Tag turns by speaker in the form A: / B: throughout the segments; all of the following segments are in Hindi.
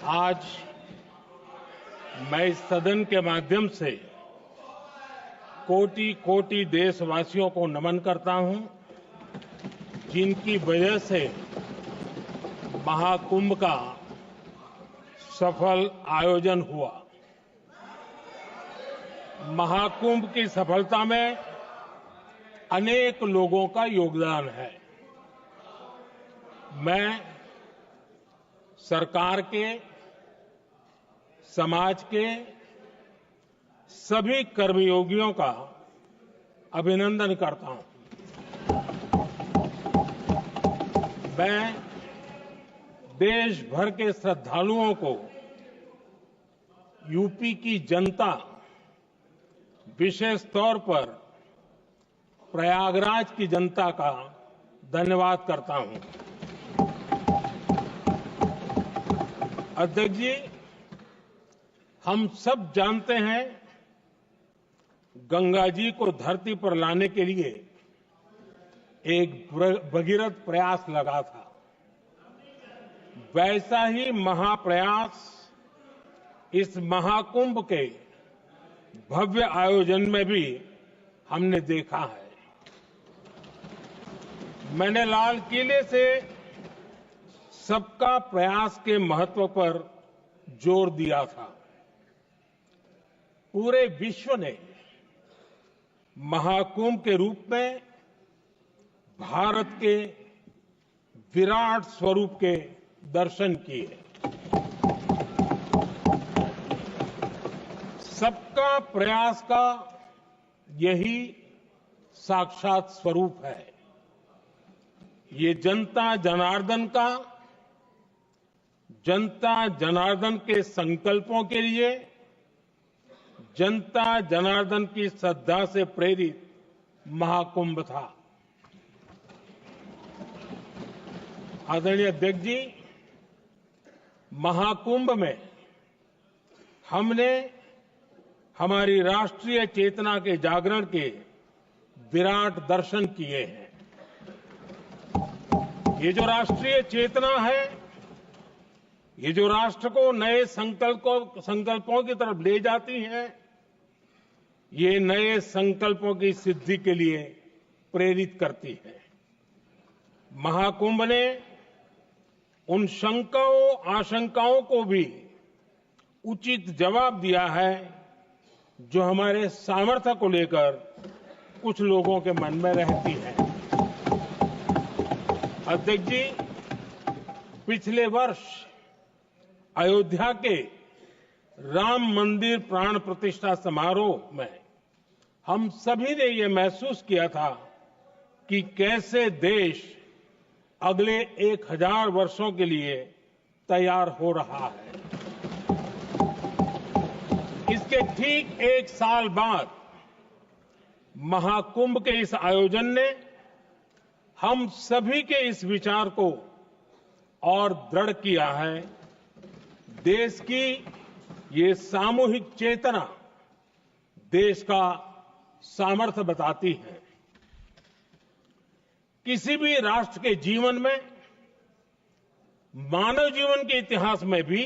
A: आज मैं इस सदन के माध्यम से कोटि कोटि देशवासियों को नमन करता हूं, जिनकी वजह से महाकुंभ का सफल आयोजन हुआ। महाकुंभ की सफलता में अनेक लोगों का योगदान है। मैं सरकार के, समाज के सभी कर्मयोगियों का अभिनंदन करता हूं। मैं देश भर के श्रद्धालुओं को, यूपी की जनता, विशेष तौर पर प्रयागराज की जनता का धन्यवाद करता हूं। अध्यक्ष जी, हम सब जानते हैं गंगा जी को धरती पर लाने के लिए एक भगीरथ प्रयास लगा था। वैसा ही महाप्रयास इस महाकुंभ के भव्य आयोजन में भी हमने देखा है। मैंने लाल किले से सबका प्रयास के महत्व पर जोर दिया था। पूरे विश्व ने महाकुंभ के रूप में भारत के विराट स्वरूप के दर्शन किए। सबका प्रयास का यही साक्षात स्वरूप है। ये जनता जनार्दन के संकल्पों के लिए, जनता जनार्दन की श्रद्धा से प्रेरित महाकुंभ था। आदरणीय अध्यक्ष जी, महाकुंभ में हमने हमारी राष्ट्रीय चेतना के जागरण के विराट दर्शन किए हैं। ये जो राष्ट्रीय चेतना है, ये जो राष्ट्र को नए संकल्पों की तरफ ले जाती है, ये नए संकल्पों की सिद्धि के लिए प्रेरित करती है। महाकुंभ ने उन शंकाओं, आशंकाओं को भी उचित जवाब दिया है जो हमारे सामर्थ्य को लेकर कुछ लोगों के मन में रहती है। अध्यक्ष जी, पिछले वर्ष अयोध्या के राम मंदिर प्राण प्रतिष्ठा समारोह में हम सभी ने ये महसूस किया था कि कैसे देश अगले 1000 वर्षों के लिए तैयार हो रहा है। इसके ठीक 1 साल बाद महाकुंभ के इस आयोजन ने हम सभी के इस विचार को और दृढ़ किया है। देश की ये सामूहिक चेतना देश का सामर्थ्य बताती है। किसी भी राष्ट्र के जीवन में, मानव जीवन के इतिहास में भी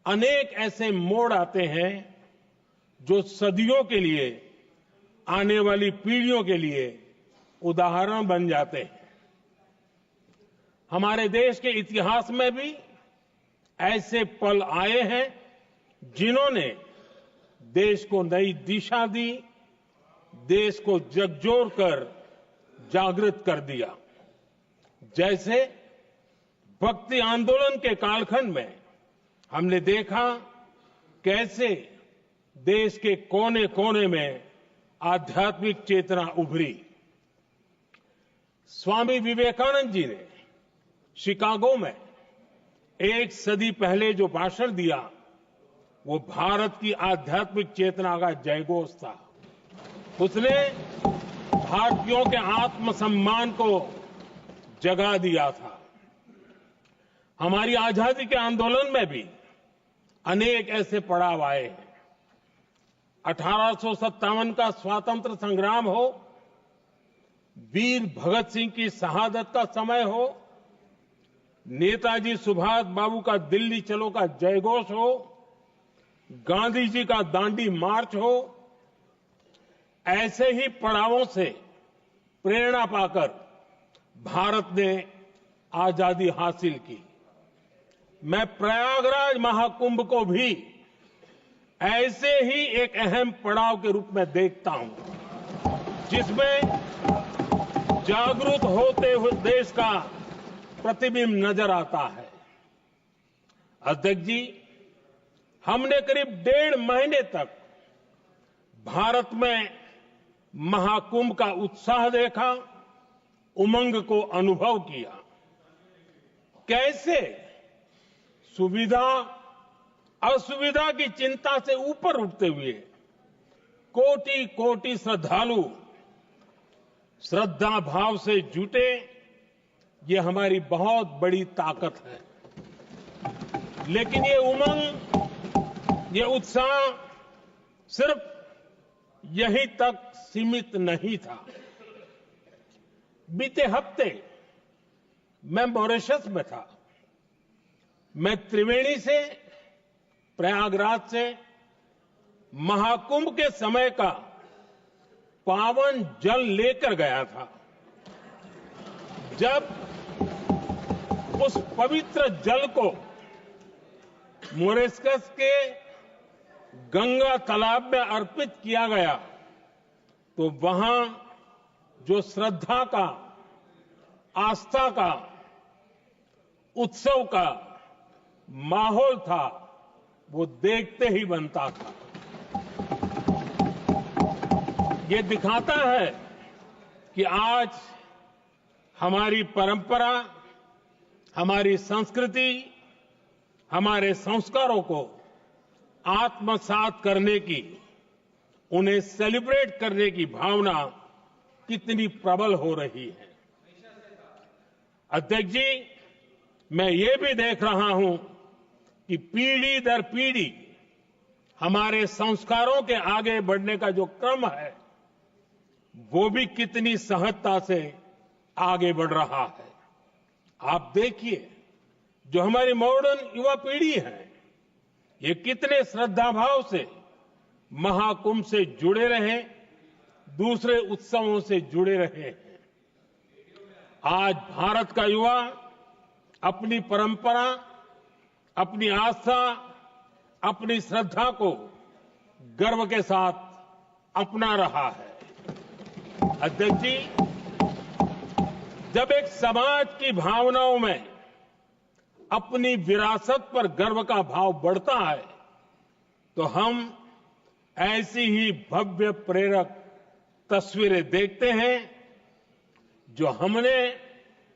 A: अनेक ऐसे मोड़ आते हैं जो सदियों के लिए, आने वाली पीढ़ियों के लिए उदाहरण बन जाते हैं। हमारे देश के इतिहास में भी ऐसे पल आए हैं जिन्होंने देश को नई दिशा दी, देश को झकझोर कर जागृत कर दिया। जैसे भक्ति आंदोलन के कालखंड में हमने देखा कैसे देश के कोने कोने में आध्यात्मिक चेतना उभरी। स्वामी विवेकानंद जी ने शिकागो में 1 सदी पहले जो भाषण दिया, वो भारत की आध्यात्मिक चेतना का जयघोष था। उसने भारतीयों के आत्मसम्मान को जगा दिया था। हमारी आजादी के आंदोलन में भी अनेक ऐसे पड़ाव आए हैं। 1857 का स्वातंत्र संग्राम हो, वीर भगत सिंह की शहादत का समय हो, नेताजी सुभाष बाबू का दिल्ली चलो का जयघोष हो, गांधी जी का दांडी मार्च हो, ऐसे ही पड़ावों से प्रेरणा पाकर भारत ने आजादी हासिल की। मैं प्रयागराज महाकुंभ को भी ऐसे ही एक अहम पड़ाव के रूप में देखता हूं, जिसमें जागरूक होते हुए देश का प्रतिबिंब नजर आता है। अध्यक्ष जी, हमने करीब 1.5 महीने तक भारत में महाकुंभ का उत्साह देखा, उमंग को अनुभव किया। कैसे सुविधा असुविधा की चिंता से ऊपर उठते हुए कोटि कोटि श्रद्धालु श्रद्धा भाव से जुटे, ये हमारी बहुत बड़ी ताकत है। लेकिन ये उमंग, ये उत्साह सिर्फ यहीं तक सीमित नहीं था। बीते हफ्ते मैं मॉरिशस में था। मैं त्रिवेणी से, प्रयागराज से महाकुंभ के समय का पावन जल लेकर गया था। जब उस पवित्र जल को मॉरिशस के गंगा तालाब में अर्पित किया गया, तो वहां जो श्रद्धा का, आस्था का, उत्सव का माहौल था, वो देखते ही बनता था। ये दिखाता है कि आज हमारी परंपरा, हमारी संस्कृति, हमारे संस्कारों को आत्मसात करने की, उन्हें सेलिब्रेट करने की भावना कितनी प्रबल हो रही है। अध्यक्ष जी, मैं ये भी देख रहा हूं कि पीढ़ी दर पीढ़ी हमारे संस्कारों के आगे बढ़ने का जो क्रम है, वो भी कितनी सहजता से आगे बढ़ रहा है। आप देखिए, जो हमारी मॉडर्न युवा पीढ़ी है, ये कितने श्रद्धा भाव से महाकुंभ से जुड़े रहे, दूसरे उत्सवों से जुड़े रहे हैं। आज भारत का युवा अपनी परंपरा, अपनी आस्था, अपनी श्रद्धा को गर्व के साथ अपना रहा है। अध्यक्ष जी, जब एक समाज की भावनाओं में अपनी विरासत पर गर्व का भाव बढ़ता है, तो हम ऐसी ही भव्य प्रेरक तस्वीरें देखते हैं जो हमने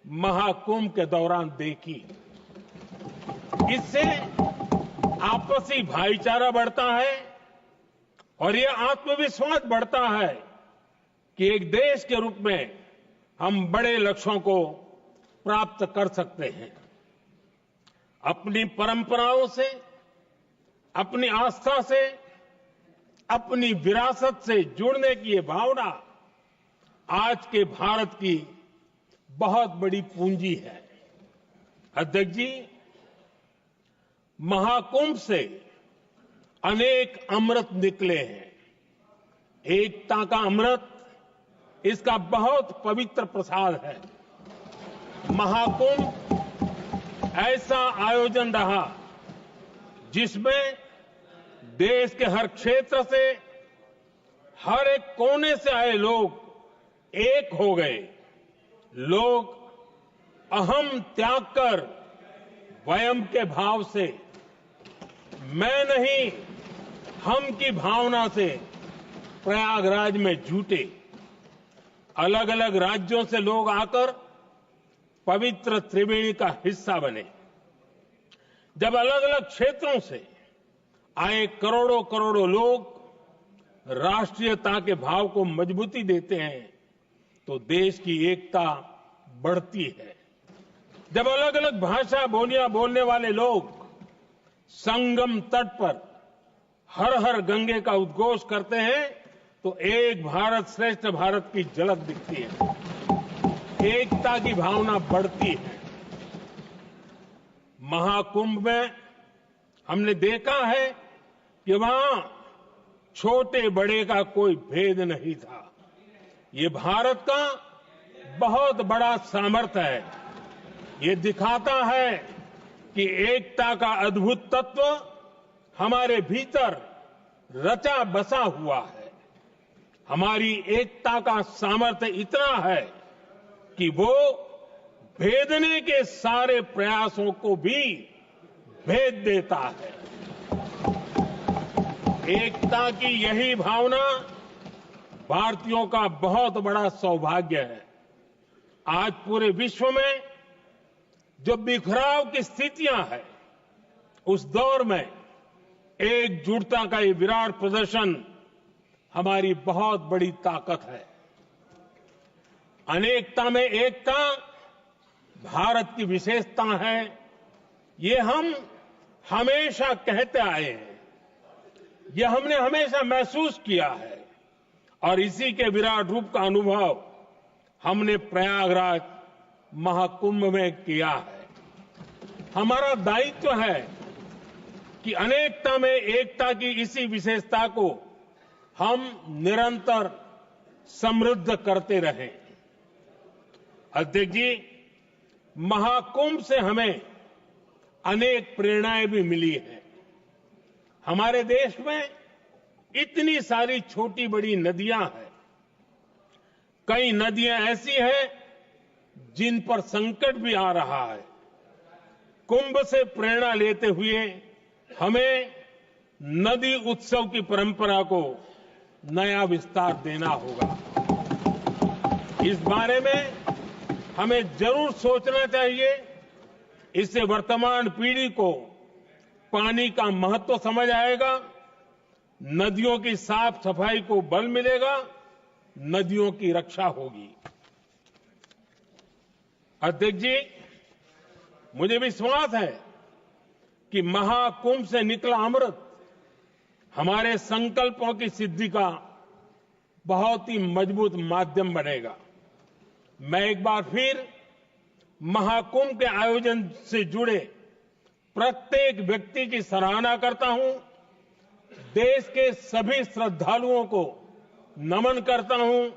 A: महाकुंभ के दौरान देखी। इससे आपसी भाईचारा बढ़ता है और यह आत्मविश्वास बढ़ता है कि एक देश के रूप में हम बड़े लक्ष्यों को प्राप्त कर सकते हैं। अपनी परंपराओं से, अपनी आस्था से, अपनी विरासत से जुड़ने की ये भावना आज के भारत की बहुत बड़ी पूंजी है। अध्यक्ष जी, महाकुंभ से अनेक अमृत निकले हैं। एकता का अमृत, इसका बहुत पवित्र प्रसाद है। महाकुंभ ऐसा आयोजन रहा जिसमें देश के हर क्षेत्र से, हर एक कोने से आए लोग एक हो गए। लोग अहम त्याग कर वयम के भाव से, मैं नहीं हम की भावना से प्रयागराज में जुटे। अलग अलग राज्यों से लोग आकर पवित्र त्रिवेणी का हिस्सा बने। जब अलग अलग क्षेत्रों से आए करोड़ों करोड़ों लोग राष्ट्रीयता के भाव को मजबूती देते हैं, तो देश की एकता बढ़ती है। जब अलग अलग भाषा बोलियां बोलने वाले लोग संगम तट पर हर हर गंगे का उद्घोष करते हैं, तो एक भारत श्रेष्ठ भारत की झलक दिखती है। एकता की भावना बढ़ती है। महाकुंभ में हमने देखा है कि वहां छोटे बड़े का कोई भेद नहीं था। ये भारत का बहुत बड़ा सामर्थ्य है। ये दिखाता है कि एकता का अद्भुत तत्व हमारे भीतर रचा बसा हुआ है। हमारी एकता का सामर्थ्य इतना है कि वो भेदने के सारे प्रयासों को भी भेद देता है। एकता की यही भावना भारतीयों का बहुत बड़ा सौभाग्य है। आज पूरे विश्व में जो बिखराव की स्थितियां हैं, उस दौर में एकजुटता का ये विराट प्रदर्शन हमारी बहुत बड़ी ताकत है। अनेकता में एकता भारत की विशेषता है। ये हम हमेशा कहते आए हैं, ये हमने हमेशा महसूस किया है और इसी के विराट रूप का अनुभव हमने प्रयागराज महाकुंभ में किया है। हमारा दायित्व है कि अनेकता में एकता की इसी विशेषता को हम निरंतर समृद्ध करते रहें। अध्यक्ष जी, महाकुंभ से हमें अनेक प्रेरणाएं भी मिली हैं। हमारे देश में इतनी सारी छोटी बड़ी नदियां हैं। कई नदियां ऐसी हैं जिन पर संकट भी आ रहा है। कुंभ से प्रेरणा लेते हुए हमें नदी उत्सव की परंपरा को नया विस्तार देना होगा। इस बारे में हमें जरूर सोचना चाहिए। इससे वर्तमान पीढ़ी को पानी का महत्व समझ आएगा, नदियों की साफ सफाई को बल मिलेगा, नदियों की रक्षा होगी। अध्यक्ष जी, मुझे विश्वास है कि महाकुंभ से निकला अमृत हमारे संकल्पों की सिद्धि का बहुत ही मजबूत माध्यम बनेगा। मैं एक बार फिर महाकुंभ के आयोजन से जुड़े प्रत्येक व्यक्ति की सराहना करता हूं। देश के सभी श्रद्धालुओं को नमन करता हूं।